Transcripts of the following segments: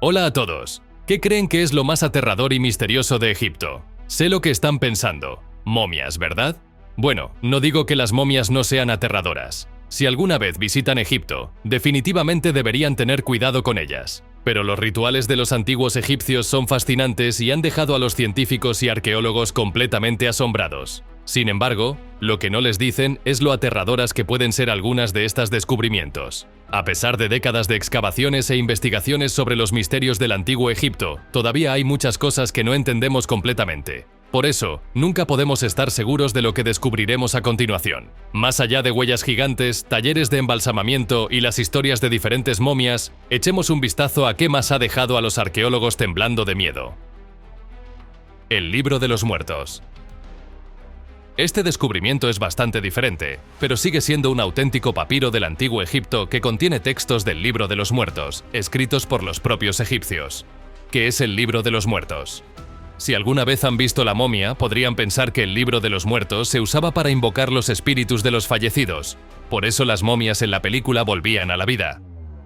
Hola a todos. ¿Qué creen que es lo más aterrador y misterioso de Egipto? Sé lo que están pensando. Momias, ¿verdad? Bueno, no digo que las momias no sean aterradoras. Si alguna vez visitan Egipto, definitivamente deberían tener cuidado con ellas. Pero los rituales de los antiguos egipcios son fascinantes y han dejado a los científicos y arqueólogos completamente asombrados. Sin embargo, lo que no les dicen es lo aterradoras que pueden ser algunas de estos descubrimientos. A pesar de décadas de excavaciones e investigaciones sobre los misterios del antiguo Egipto, todavía hay muchas cosas que no entendemos completamente. Por eso, nunca podemos estar seguros de lo que descubriremos a continuación. Más allá de huellas gigantes, talleres de embalsamamiento y las historias de diferentes momias, echemos un vistazo a qué más ha dejado a los arqueólogos temblando de miedo. El libro de los muertos. Este descubrimiento es bastante diferente, pero sigue siendo un auténtico papiro del antiguo Egipto que contiene textos del libro de los muertos, escritos por los propios egipcios. ¿Qué es el libro de los muertos? Si alguna vez han visto la momia, podrían pensar que el libro de los muertos se usaba para invocar los espíritus de los fallecidos. Por eso las momias en la película volvían a la vida.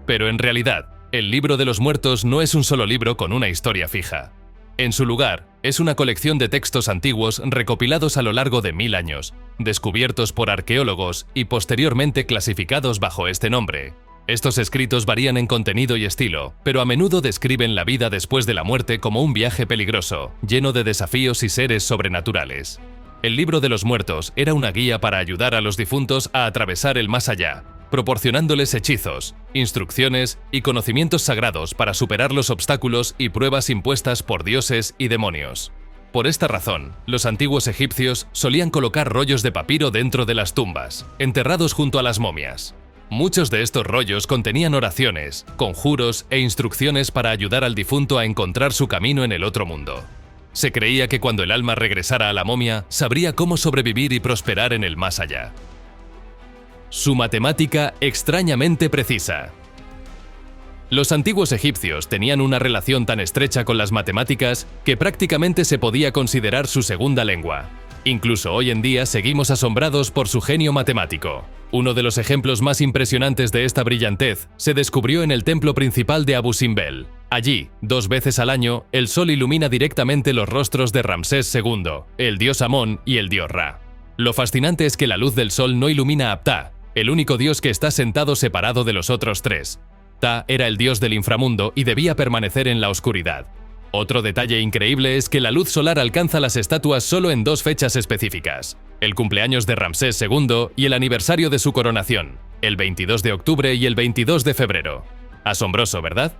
Pero en realidad, el libro de los muertos no es un solo libro con una historia fija. En su lugar, es una colección de textos antiguos recopilados a lo largo de 1000 años, descubiertos por arqueólogos y posteriormente clasificados bajo este nombre. Estos escritos varían en contenido y estilo, pero a menudo describen la vida después de la muerte como un viaje peligroso, lleno de desafíos y seres sobrenaturales. El libro de los muertos era una guía para ayudar a los difuntos a atravesar el más allá, proporcionándoles hechizos, instrucciones y conocimientos sagrados para superar los obstáculos y pruebas impuestas por dioses y demonios. Por esta razón, los antiguos egipcios solían colocar rollos de papiro dentro de las tumbas, enterrados junto a las momias. Muchos de estos rollos contenían oraciones, conjuros e instrucciones para ayudar al difunto a encontrar su camino en el otro mundo. Se creía que cuando el alma regresara a la momia, sabría cómo sobrevivir y prosperar en el más allá. Su matemática extrañamente precisa. Los antiguos egipcios tenían una relación tan estrecha con las matemáticas que prácticamente se podía considerar su segunda lengua. Incluso hoy en día seguimos asombrados por su genio matemático. Uno de los ejemplos más impresionantes de esta brillantez se descubrió en el templo principal de Abu Simbel. Allí, 2 veces al año, el sol ilumina directamente los rostros de Ramsés II, el dios Amón y el dios Ra. Lo fascinante es que la luz del sol no ilumina a Ptah, el único dios que está sentado separado de los otros 3. Ptah era el dios del inframundo y debía permanecer en la oscuridad. Otro detalle increíble es que la luz solar alcanza las estatuas solo en 2 fechas específicas: el cumpleaños de Ramsés II y el aniversario de su coronación, el 22 de octubre y el 22 de febrero. Asombroso, ¿verdad?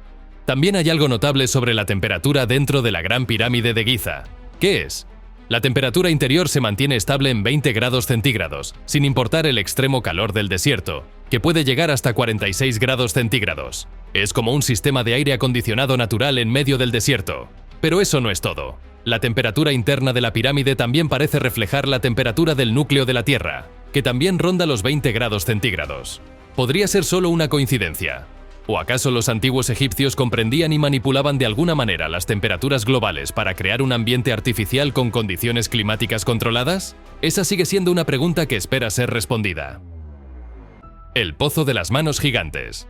También hay algo notable sobre la temperatura dentro de la Gran Pirámide de Giza. ¿Qué es? La temperatura interior se mantiene estable en 20 grados centígrados, sin importar el extremo calor del desierto, que puede llegar hasta 46 grados centígrados. Es como un sistema de aire acondicionado natural en medio del desierto. Pero eso no es todo. La temperatura interna de la pirámide también parece reflejar la temperatura del núcleo de la Tierra, que también ronda los 20 grados centígrados. ¿Podría ser solo una coincidencia? ¿O acaso los antiguos egipcios comprendían y manipulaban de alguna manera las temperaturas globales para crear un ambiente artificial con condiciones climáticas controladas? Esa sigue siendo una pregunta que espera ser respondida. El pozo de las manos gigantes.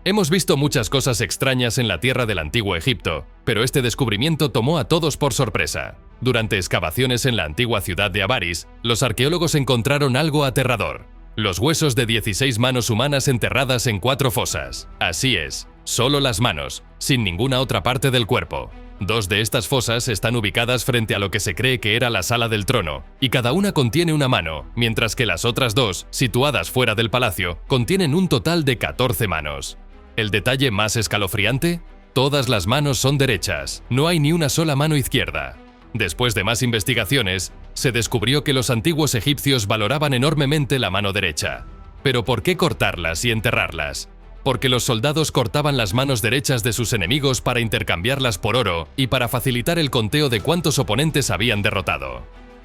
Hemos visto muchas cosas extrañas en la tierra del antiguo Egipto, pero este descubrimiento tomó a todos por sorpresa. Durante excavaciones en la antigua ciudad de Avaris, los arqueólogos encontraron algo aterrador: los huesos de 16 manos humanas enterradas en 4 fosas. Así es, solo las manos, sin ninguna otra parte del cuerpo. 2 de estas fosas están ubicadas frente a lo que se cree que era la sala del trono, y cada una contiene una mano, mientras que las otras 2, situadas fuera del palacio, contienen un total de 14 manos. ¿El detalle más escalofriante? Todas las manos son derechas, no hay ni una sola mano izquierda. Después de más investigaciones, se descubrió que los antiguos egipcios valoraban enormemente la mano derecha. ¿Pero por qué cortarlas y enterrarlas? Porque los soldados cortaban las manos derechas de sus enemigos para intercambiarlas por oro y para facilitar el conteo de cuántos oponentes habían derrotado.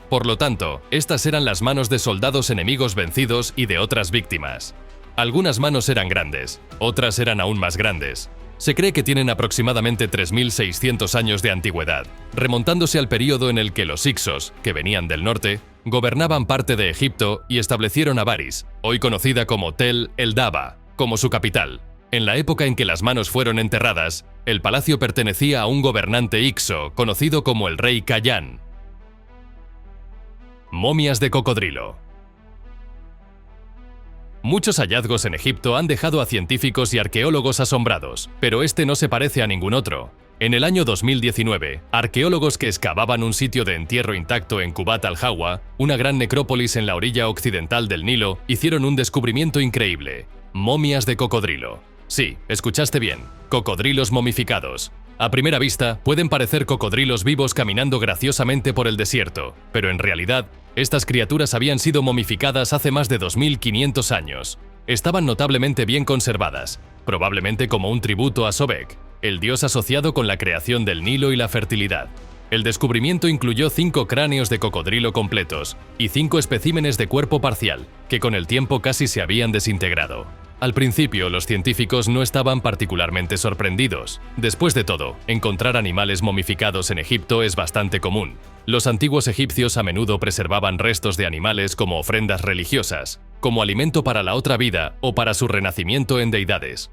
Por lo tanto, estas eran las manos de soldados enemigos vencidos y de otras víctimas. Algunas manos eran grandes, otras eran aún más grandes. Se cree que tienen aproximadamente 3600 años de antigüedad, remontándose al período en el que los Hyksos, que venían del norte, gobernaban parte de Egipto y establecieron Avaris, hoy conocida como Tel el Daba, como su capital. En la época en que las manos fueron enterradas, el palacio pertenecía a un gobernante Hyksos, conocido como el rey Khayan. Momias de cocodrilo. Muchos hallazgos en Egipto han dejado a científicos y arqueólogos asombrados, pero este no se parece a ningún otro. En el año 2019, arqueólogos que excavaban un sitio de entierro intacto en Kubat al-Hawa, una gran necrópolis en la orilla occidental del Nilo, hicieron un descubrimiento increíble: momias de cocodrilo. Sí, escuchaste bien, cocodrilos momificados. A primera vista, pueden parecer cocodrilos vivos caminando graciosamente por el desierto, pero en realidad, estas criaturas habían sido momificadas hace más de 2500 años. Estaban notablemente bien conservadas, probablemente como un tributo a Sobek, el dios asociado con la creación del Nilo y la fertilidad. El descubrimiento incluyó 5 cráneos de cocodrilo completos y 5 especímenes de cuerpo parcial, que con el tiempo casi se habían desintegrado. Al principio, los científicos no estaban particularmente sorprendidos. Después de todo, encontrar animales momificados en Egipto es bastante común. Los antiguos egipcios a menudo preservaban restos de animales como ofrendas religiosas, como alimento para la otra vida o para su renacimiento en deidades.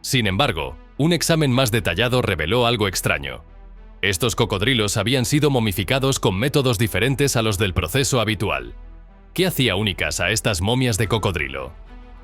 Sin embargo, un examen más detallado reveló algo extraño. Estos cocodrilos habían sido momificados con métodos diferentes a los del proceso habitual. ¿Qué hacía únicas a estas momias de cocodrilo?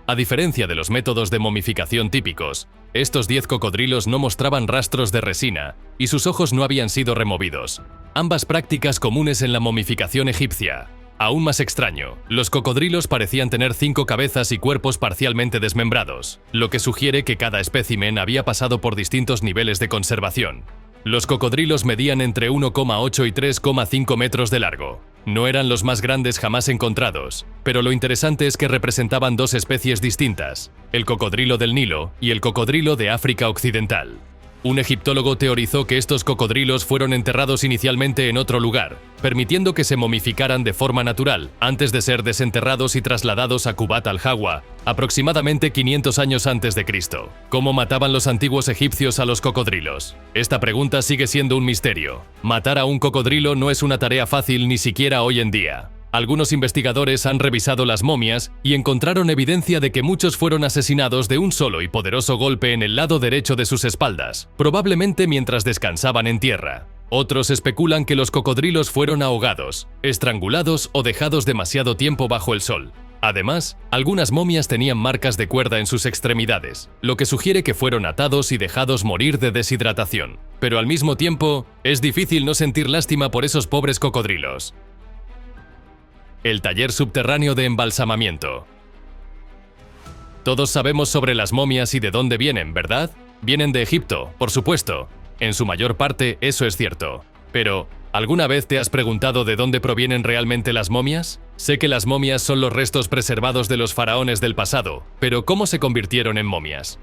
A diferencia de los métodos de momificación típicos, estos 10 cocodrilos no mostraban rastros de resina y sus ojos no habían sido removidos, ambas prácticas comunes en la momificación egipcia. Aún más extraño, los cocodrilos parecían tener 5 cabezas y cuerpos parcialmente desmembrados, lo que sugiere que cada espécimen había pasado por distintos niveles de conservación. Los cocodrilos medían entre 1,8 y 3,5 metros de largo. No eran los más grandes jamás encontrados, pero lo interesante es que representaban 2 especies distintas, el cocodrilo del Nilo y el cocodrilo de África Occidental. Un egiptólogo teorizó que estos cocodrilos fueron enterrados inicialmente en otro lugar, permitiendo que se momificaran de forma natural, antes de ser desenterrados y trasladados a Kubat al-Hawa, aproximadamente 500 años antes de Cristo. ¿Cómo mataban los antiguos egipcios a los cocodrilos? Esta pregunta sigue siendo un misterio. Matar a un cocodrilo no es una tarea fácil ni siquiera hoy en día. Algunos investigadores han revisado las momias y encontraron evidencia de que muchos fueron asesinados de un solo y poderoso golpe en el lado derecho de sus espaldas, probablemente mientras descansaban en tierra. Otros especulan que los cocodrilos fueron ahogados, estrangulados o dejados demasiado tiempo bajo el sol. Además, algunas momias tenían marcas de cuerda en sus extremidades, lo que sugiere que fueron atados y dejados morir de deshidratación. Pero al mismo tiempo, es difícil no sentir lástima por esos pobres cocodrilos. El taller subterráneo de embalsamamiento. Todos sabemos sobre las momias y de dónde vienen, ¿verdad? Vienen de Egipto, por supuesto. En su mayor parte, eso es cierto. Pero, ¿alguna vez te has preguntado de dónde provienen realmente las momias? Sé que las momias son los restos preservados de los faraones del pasado, pero ¿cómo se convirtieron en momias?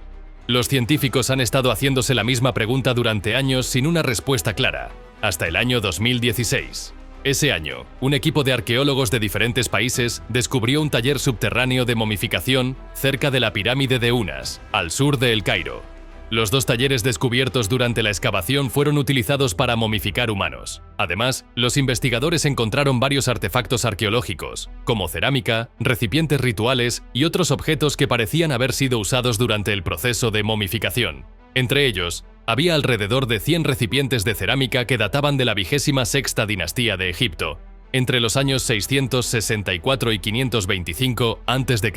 Los científicos han estado haciéndose la misma pregunta durante años sin una respuesta clara, hasta el año 2016. Ese año, un equipo de arqueólogos de diferentes países descubrió un taller subterráneo de momificación cerca de la pirámide de Unas, al sur de El Cairo. Los 2 talleres descubiertos durante la excavación fueron utilizados para momificar humanos. Además, los investigadores encontraron varios artefactos arqueológicos, como cerámica, recipientes rituales y otros objetos que parecían haber sido usados durante el proceso de momificación. Entre ellos, había alrededor de 100 recipientes de cerámica que databan de la 26ª dinastía de Egipto, entre los años 664 y 525 a.C.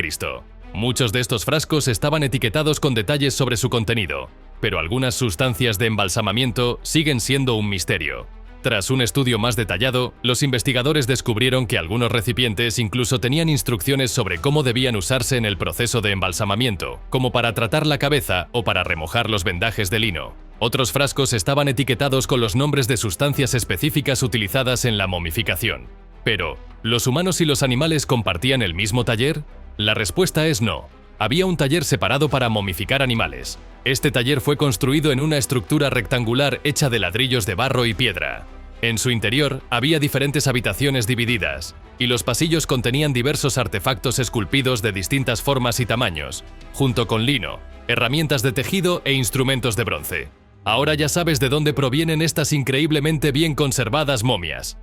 Muchos de estos frascos estaban etiquetados con detalles sobre su contenido, pero algunas sustancias de embalsamamiento siguen siendo un misterio. Tras un estudio más detallado, los investigadores descubrieron que algunos recipientes incluso tenían instrucciones sobre cómo debían usarse en el proceso de embalsamamiento, como para tratar la cabeza o para remojar los vendajes de lino. Otros frascos estaban etiquetados con los nombres de sustancias específicas utilizadas en la momificación. Pero, ¿los humanos y los animales compartían el mismo taller? La respuesta es no. Había un taller separado para momificar animales. Este taller fue construido en una estructura rectangular hecha de ladrillos de barro y piedra. En su interior había diferentes habitaciones divididas, y los pasillos contenían diversos artefactos esculpidos de distintas formas y tamaños, junto con lino, herramientas de tejido e instrumentos de bronce. Ahora ya sabes de dónde provienen estas increíblemente bien conservadas momias.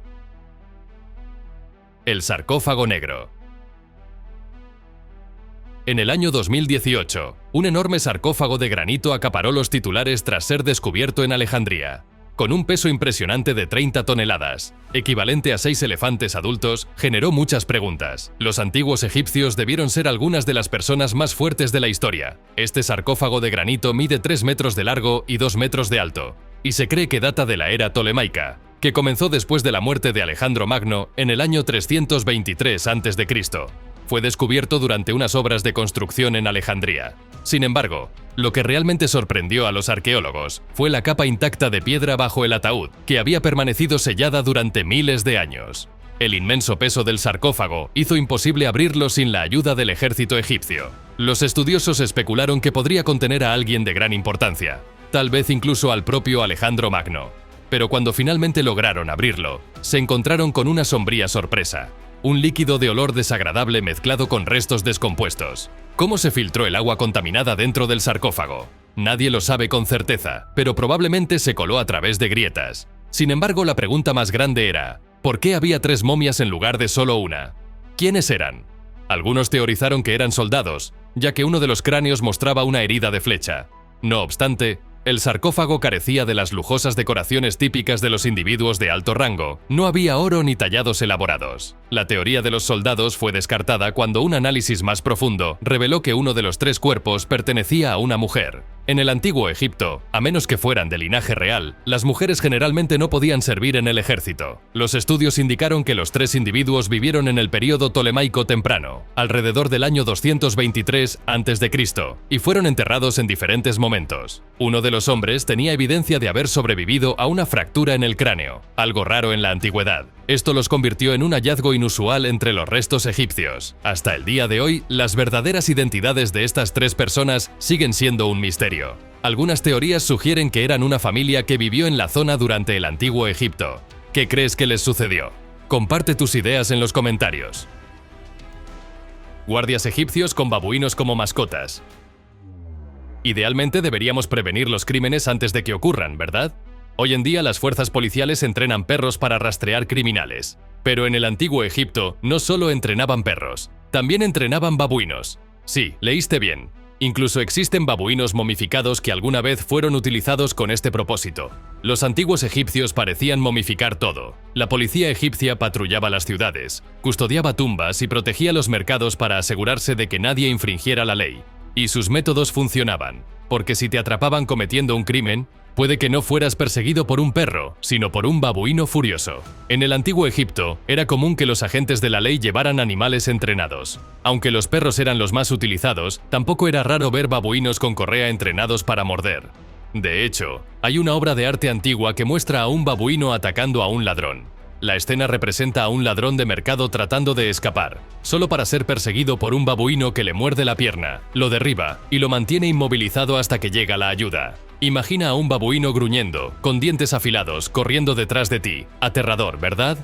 El sarcófago negro. En el año 2018, un enorme sarcófago de granito acaparó los titulares tras ser descubierto en Alejandría. Con un peso impresionante de 30 toneladas, equivalente a 6 elefantes adultos, generó muchas preguntas. Los antiguos egipcios debieron ser algunas de las personas más fuertes de la historia. Este sarcófago de granito mide 3 metros de largo y 2 metros de alto, y se cree que data de la era tolemaica, que comenzó después de la muerte de Alejandro Magno en el año 323 a.C. Fue descubierto durante unas obras de construcción en Alejandría. Sin embargo, lo que realmente sorprendió a los arqueólogos fue la capa intacta de piedra bajo el ataúd, que había permanecido sellada durante miles de años. El inmenso peso del sarcófago hizo imposible abrirlo sin la ayuda del ejército egipcio. Los estudiosos especularon que podría contener a alguien de gran importancia, tal vez incluso al propio Alejandro Magno. Pero cuando finalmente lograron abrirlo, se encontraron con una sombría sorpresa. Un líquido de olor desagradable mezclado con restos descompuestos. ¿Cómo se filtró el agua contaminada dentro del sarcófago? Nadie lo sabe con certeza, pero probablemente se coló a través de grietas. Sin embargo, la pregunta más grande era, ¿por qué había 3 momias en lugar de solo una? ¿Quiénes eran? Algunos teorizaron que eran soldados, ya que uno de los cráneos mostraba una herida de flecha. No obstante, el sarcófago carecía de las lujosas decoraciones típicas de los individuos de alto rango. No había oro ni tallados elaborados. La teoría de los soldados fue descartada cuando un análisis más profundo reveló que uno de los 3 cuerpos pertenecía a una mujer. En el antiguo Egipto, a menos que fueran de linaje real, las mujeres generalmente no podían servir en el ejército. Los estudios indicaron que los 3 individuos vivieron en el período tolemaico temprano, alrededor del año 223 a.C., y fueron enterrados en diferentes momentos. Uno de los hombres tenía evidencia de haber sobrevivido a una fractura en el cráneo, algo raro en la antigüedad. Esto los convirtió en un hallazgo inusual entre los restos egipcios. Hasta el día de hoy, las verdaderas identidades de estas 3 personas siguen siendo un misterio. Algunas teorías sugieren que eran una familia que vivió en la zona durante el antiguo Egipto. ¿Qué crees que les sucedió? Comparte tus ideas en los comentarios. Guardias egipcios con babuinos como mascotas. Idealmente deberíamos prevenir los crímenes antes de que ocurran, ¿verdad? Hoy en día las fuerzas policiales entrenan perros para rastrear criminales. Pero en el antiguo Egipto no solo entrenaban perros, también entrenaban babuinos. Sí, leíste bien. Incluso existen babuinos momificados que alguna vez fueron utilizados con este propósito. Los antiguos egipcios parecían momificar todo. La policía egipcia patrullaba las ciudades, custodiaba tumbas y protegía los mercados para asegurarse de que nadie infringiera la ley. Y sus métodos funcionaban, porque si te atrapaban cometiendo un crimen, puede que no fueras perseguido por un perro, sino por un babuino furioso. En el antiguo Egipto, era común que los agentes de la ley llevaran animales entrenados. Aunque los perros eran los más utilizados, tampoco era raro ver babuinos con correa entrenados para morder. De hecho, hay una obra de arte antigua que muestra a un babuino atacando a un ladrón. La escena representa a un ladrón de mercado tratando de escapar, solo para ser perseguido por un babuino que le muerde la pierna, lo derriba y lo mantiene inmovilizado hasta que llega la ayuda. Imagina a un babuino gruñendo, con dientes afilados, corriendo detrás de ti. Aterrador, ¿verdad?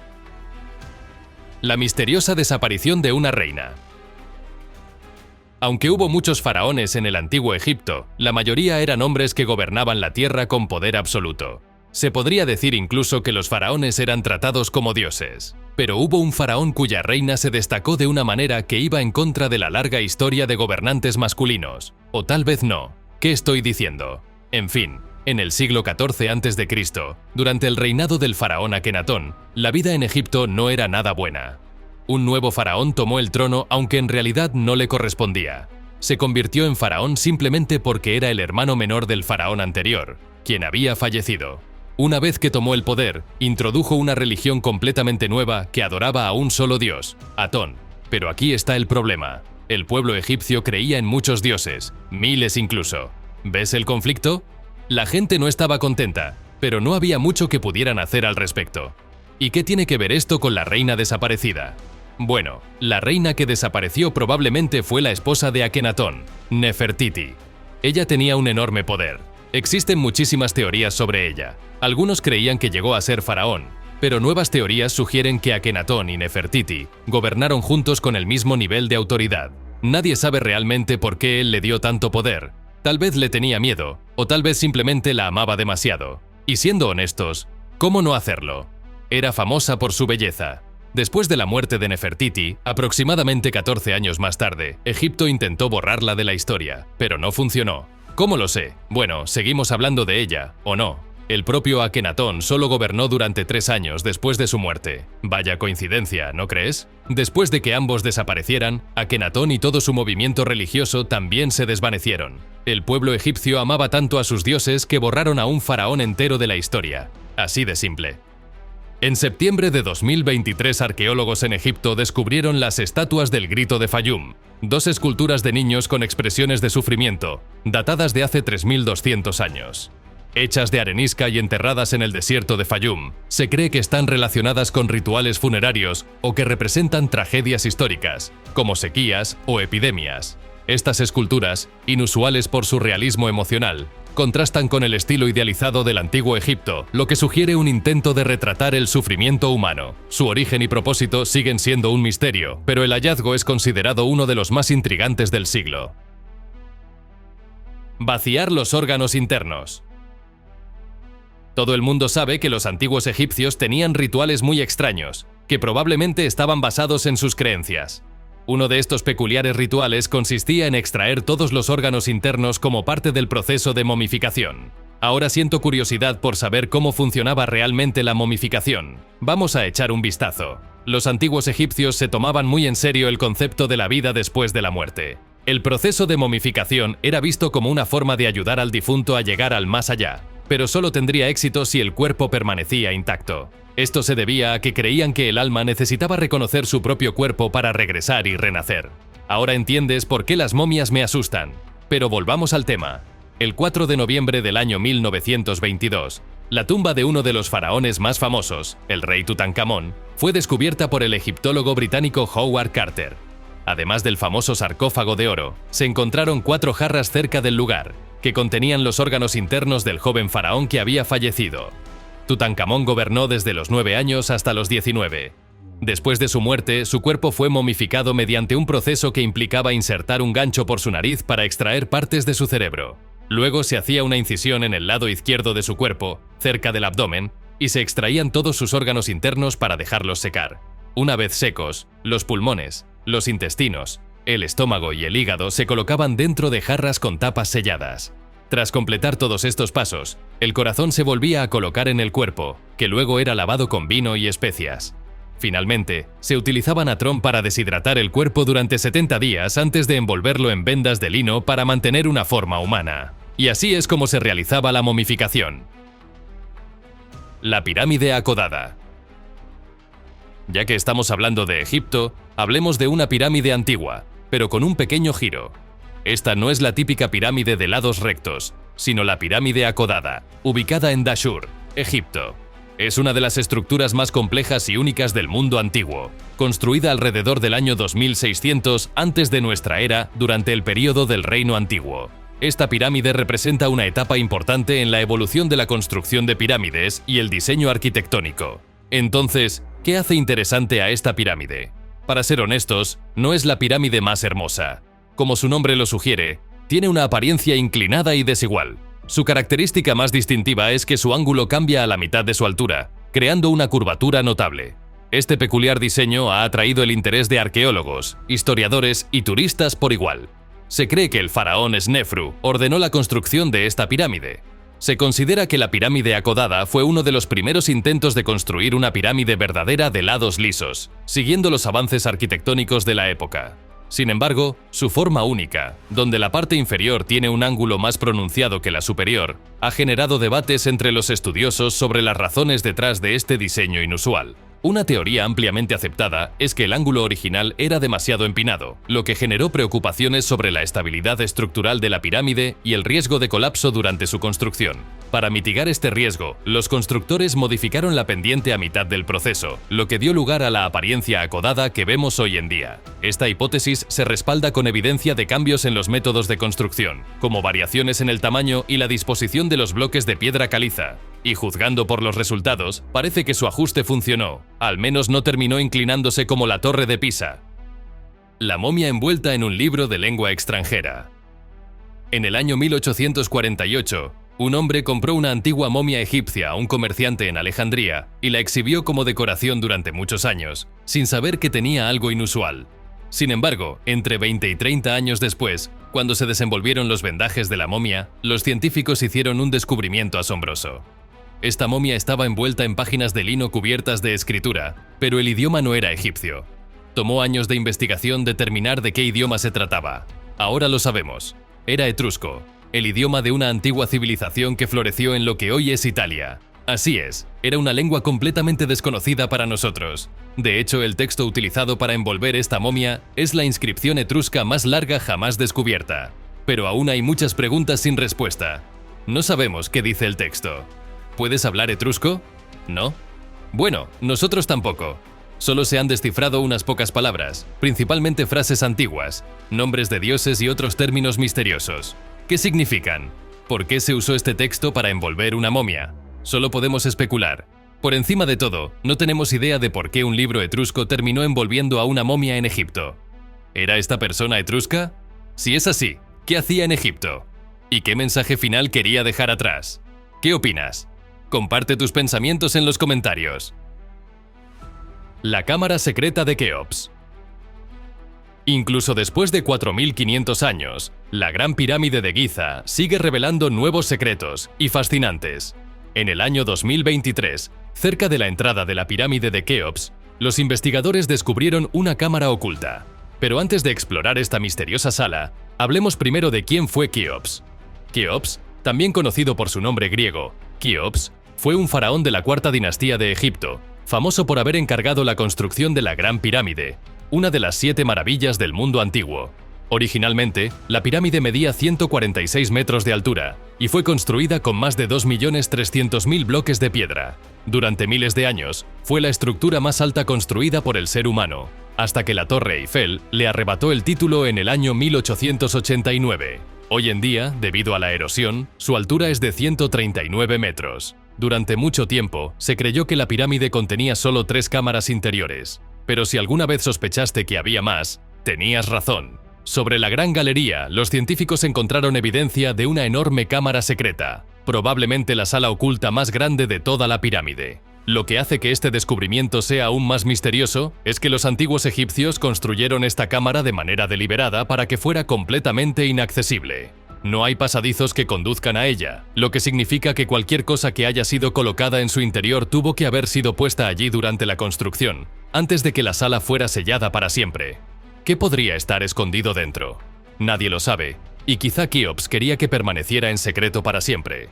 La misteriosa desaparición de una reina. Aunque hubo muchos faraones en el antiguo Egipto, la mayoría eran hombres que gobernaban la tierra con poder absoluto. Se podría decir incluso que los faraones eran tratados como dioses. Pero hubo un faraón cuya reina se destacó de una manera que iba en contra de la larga historia de gobernantes masculinos. O tal vez no. ¿Qué estoy diciendo? En fin, en el siglo XIV a.C., durante el reinado del faraón Akenatón, la vida en Egipto no era nada buena. Un nuevo faraón tomó el trono aunque en realidad no le correspondía. Se convirtió en faraón simplemente porque era el hermano menor del faraón anterior, quien había fallecido. Una vez que tomó el poder, introdujo una religión completamente nueva que adoraba a un solo dios, Atón. Pero aquí está el problema. El pueblo egipcio creía en muchos dioses, miles incluso. ¿Ves el conflicto? La gente no estaba contenta, pero no había mucho que pudieran hacer al respecto. ¿Y qué tiene que ver esto con la reina desaparecida? Bueno, la reina que desapareció probablemente fue la esposa de Akenatón, Nefertiti. Ella tenía un enorme poder. Existen muchísimas teorías sobre ella. Algunos creían que llegó a ser faraón, pero nuevas teorías sugieren que Akenatón y Nefertiti gobernaron juntos con el mismo nivel de autoridad. Nadie sabe realmente por qué él le dio tanto poder. Tal vez le tenía miedo, o tal vez simplemente la amaba demasiado. Y siendo honestos, ¿cómo no hacerlo? Era famosa por su belleza. Después de la muerte de Nefertiti, aproximadamente 14 años más tarde, Egipto intentó borrarla de la historia, pero no funcionó. ¿Cómo lo sé? Bueno, seguimos hablando de ella, ¿o no? El propio Akenatón solo gobernó durante 3 años después de su muerte. Vaya coincidencia, ¿no crees? Después de que ambos desaparecieran, Akenatón y todo su movimiento religioso también se desvanecieron. El pueblo egipcio amaba tanto a sus dioses que borraron a un faraón entero de la historia. Así de simple. En septiembre de 2023, arqueólogos en Egipto descubrieron las estatuas del Grito de Fayum, 2 esculturas de niños con expresiones de sufrimiento, datadas de hace 3200 años. Hechas de arenisca y enterradas en el desierto de Fayum, se cree que están relacionadas con rituales funerarios o que representan tragedias históricas, como sequías o epidemias. Estas esculturas, inusuales por su realismo emocional, contrastan con el estilo idealizado del antiguo Egipto, lo que sugiere un intento de retratar el sufrimiento humano. Su origen y propósito siguen siendo un misterio, pero el hallazgo es considerado uno de los más intrigantes del siglo. Vaciar los órganos internos. Todo el mundo sabe que los antiguos egipcios tenían rituales muy extraños, que probablemente estaban basados en sus creencias. Uno de estos peculiares rituales consistía en extraer todos los órganos internos como parte del proceso de momificación. Ahora siento curiosidad por saber cómo funcionaba realmente la momificación. Vamos a echar un vistazo. Los antiguos egipcios se tomaban muy en serio el concepto de la vida después de la muerte. El proceso de momificación era visto como una forma de ayudar al difunto a llegar al más allá, pero solo tendría éxito si el cuerpo permanecía intacto. Esto se debía a que creían que el alma necesitaba reconocer su propio cuerpo para regresar y renacer. Ahora entiendes por qué las momias me asustan. Pero volvamos al tema. El 4 de noviembre del año 1922, la tumba de uno de los faraones más famosos, el rey Tutankamón, fue descubierta por el egiptólogo británico Howard Carter. Además del famoso sarcófago de oro, se encontraron 4 jarras cerca del lugar, que contenían los órganos internos del joven faraón que había fallecido. Tutankamón gobernó desde los 9 años hasta los 19. Después de su muerte, su cuerpo fue momificado mediante un proceso que implicaba insertar un gancho por su nariz para extraer partes de su cerebro. Luego se hacía una incisión en el lado izquierdo de su cuerpo, cerca del abdomen, y se extraían todos sus órganos internos para dejarlos secar. Una vez secos, los pulmones, los intestinos, el estómago y el hígado se colocaban dentro de jarras con tapas selladas. Tras completar todos estos pasos, el corazón se volvía a colocar en el cuerpo, que luego era lavado con vino y especias. Finalmente, se utilizaba natrón para deshidratar el cuerpo durante 70 días antes de envolverlo en vendas de lino para mantener una forma humana. Y así es como se realizaba la momificación. La pirámide acodada. Ya que estamos hablando de Egipto, hablemos de una pirámide antigua, pero con un pequeño giro. Esta no es la típica pirámide de lados rectos, sino la pirámide acodada, ubicada en Dashur, Egipto. Es una de las estructuras más complejas y únicas del mundo antiguo, construida alrededor del año 2600 antes de nuestra era durante el período del Reino Antiguo. Esta pirámide representa una etapa importante en la evolución de la construcción de pirámides y el diseño arquitectónico. Entonces, ¿qué hace interesante a esta pirámide? Para ser honestos, no es la pirámide más hermosa. Como su nombre lo sugiere, tiene una apariencia inclinada y desigual. Su característica más distintiva es que su ángulo cambia a la mitad de su altura, creando una curvatura notable. Este peculiar diseño ha atraído el interés de arqueólogos, historiadores y turistas por igual. Se cree que el faraón Snefru ordenó la construcción de esta pirámide. Se considera que la pirámide acodada fue uno de los primeros intentos de construir una pirámide verdadera de lados lisos, siguiendo los avances arquitectónicos de la época. Sin embargo, su forma única, donde la parte inferior tiene un ángulo más pronunciado que la superior, ha generado debates entre los estudiosos sobre las razones detrás de este diseño inusual. Una teoría ampliamente aceptada es que el ángulo original era demasiado empinado, lo que generó preocupaciones sobre la estabilidad estructural de la pirámide y el riesgo de colapso durante su construcción. Para mitigar este riesgo, los constructores modificaron la pendiente a mitad del proceso, lo que dio lugar a la apariencia acodada que vemos hoy en día. Esta hipótesis se respalda con evidencia de cambios en los métodos de construcción, como variaciones en el tamaño y la disposición de los bloques de piedra caliza. Y juzgando por los resultados, parece que su ajuste funcionó, al menos no terminó inclinándose como la Torre de Pisa. La momia envuelta en un libro de lengua extranjera. En el año 1848, Un hombre compró una antigua momia egipcia a un comerciante en Alejandría y la exhibió como decoración durante muchos años, sin saber que tenía algo inusual. Sin embargo, entre 20 y 30 años después, cuando se desenvolvieron los vendajes de la momia, los científicos hicieron un descubrimiento asombroso. Esta momia estaba envuelta en páginas de lino cubiertas de escritura, pero el idioma no era egipcio. Tomó años de investigación determinar de qué idioma se trataba. Ahora lo sabemos. Era etrusco, el idioma de una antigua civilización que floreció en lo que hoy es Italia. Así es, era una lengua completamente desconocida para nosotros. De hecho, el texto utilizado para envolver esta momia es la inscripción etrusca más larga jamás descubierta. Pero aún hay muchas preguntas sin respuesta. No sabemos qué dice el texto. ¿Puedes hablar etrusco? ¿No? Bueno, nosotros tampoco. Solo se han descifrado unas pocas palabras, principalmente frases antiguas, nombres de dioses y otros términos misteriosos. ¿Qué significan? ¿Por qué se usó este texto para envolver una momia? Solo podemos especular. Por encima de todo, no tenemos idea de por qué un libro etrusco terminó envolviendo a una momia en Egipto. ¿Era esta persona etrusca? Si es así, ¿qué hacía en Egipto? ¿Y qué mensaje final quería dejar atrás? ¿Qué opinas? Comparte tus pensamientos en los comentarios. La cámara secreta de Keops. Incluso después de 4500 años, la Gran Pirámide de Giza sigue revelando nuevos secretos y fascinantes. En el año 2023, cerca de la entrada de la pirámide de Keops, los investigadores descubrieron una cámara oculta. Pero antes de explorar esta misteriosa sala, hablemos primero de quién fue Keops. Keops, también conocido por su nombre griego, Keops, fue un faraón de la cuarta dinastía de Egipto, famoso por haber encargado la construcción de la Gran Pirámide, una de las 7 maravillas del mundo antiguo. Originalmente, la pirámide medía 146 metros de altura y fue construida con más de 2.300.000 bloques de piedra. Durante miles de años, fue la estructura más alta construida por el ser humano, hasta que la Torre Eiffel le arrebató el título en el año 1889. Hoy en día, debido a la erosión, su altura es de 139 metros. Durante mucho tiempo, se creyó que la pirámide contenía solo 3 cámaras interiores. Pero si alguna vez sospechaste que había más, tenías razón. Sobre la Gran Galería, los científicos encontraron evidencia de una enorme cámara secreta, probablemente la sala oculta más grande de toda la pirámide. Lo que hace que este descubrimiento sea aún más misterioso es que los antiguos egipcios construyeron esta cámara de manera deliberada para que fuera completamente inaccesible. No hay pasadizos que conduzcan a ella, lo que significa que cualquier cosa que haya sido colocada en su interior tuvo que haber sido puesta allí durante la construcción, antes de que la sala fuera sellada para siempre. ¿Qué podría estar escondido dentro? Nadie lo sabe, y quizá Keops quería que permaneciera en secreto para siempre.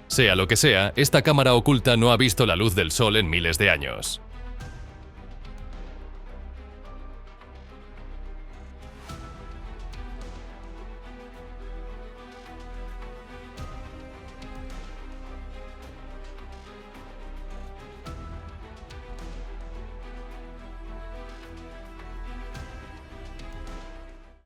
Sea lo que sea, esta cámara oculta no ha visto la luz del sol en miles de años.